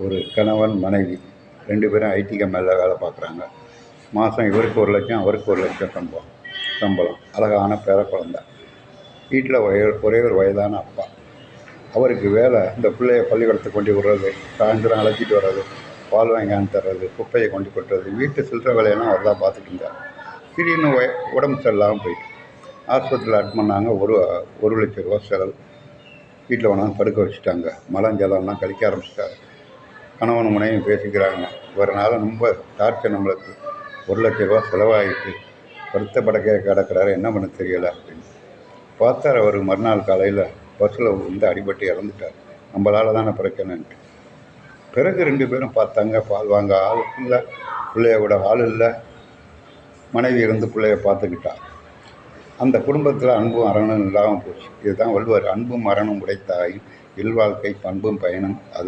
ஒரு கணவன் மனைவி 2 பேரும் ஐடி கம்பெனியில் வேலை பார்க்குறாங்க. மாதம் இவருக்கு 1,00,000 அவருக்கு 1,00,000 சம்பளம். அழகான பேர குழந்த. வீட்டில் ஒரே ஒரு வயதான அப்பா. அவருக்கு வேலை இந்த பிள்ளைய பள்ளிக்கூடத்துக்கு கொண்டு விடுறது, சாயந்தரம் அழைச்சிட்டு வர்றது, பால் வாங்கி தர்றது, குப்பையை கொண்டு கொட்டுறது, வீட்டு சில்லற வேலையெல்லாம் அவர் தான் பார்த்துட்டு இருந்தார். திடீர்னு உடம்பு சரியில்லாமல் போயிட்டு ஆஸ்பத்திரியில் அட்மிட் பண்ணாங்க. 1 லட்ச ரூபா செலவு. வீட்டில் கொண்டாந்து படுக்க வச்சுட்டாங்க. மலஞ்சலம்லாம் கழிக்க ஆரம்பிச்சிட்டாரு. கணவன் மனைவியும் பேசிக்கிறாங்க. இவரனால ரொம்ப டார்ச்சர், நம்மளுக்கு 1 லட்ச ரூபா செலவாகிட்டு படுத்த படுக்கையை கிடக்கிறாரு, என்ன பண்ண தெரியலை அப்படின்னு பார்த்தார். அவர் மறுநாள் காலையில் பஸ்ஸில் வந்து அடிபட்டு இறந்துட்டார். நம்மளால தானே பிரச்சனைன்ட்டு. பிறகு 2 பேரும் பார்த்தாங்க. பால் வாங்க ஆள் இல்லை, பிள்ளைய விட ஆள் இல்லை. மனைவி இருந்து பிள்ளைய பார்த்துக்கிட்டா. அந்த குடும்பத்தில் அன்பும் அறனும் இல்லாமல் போச்சு. இதுதான் வள்ளுவர், அன்பும் அறனும் உடைத்தாயின் இல்வாழ்க்கை பண்பும் பயனும் அது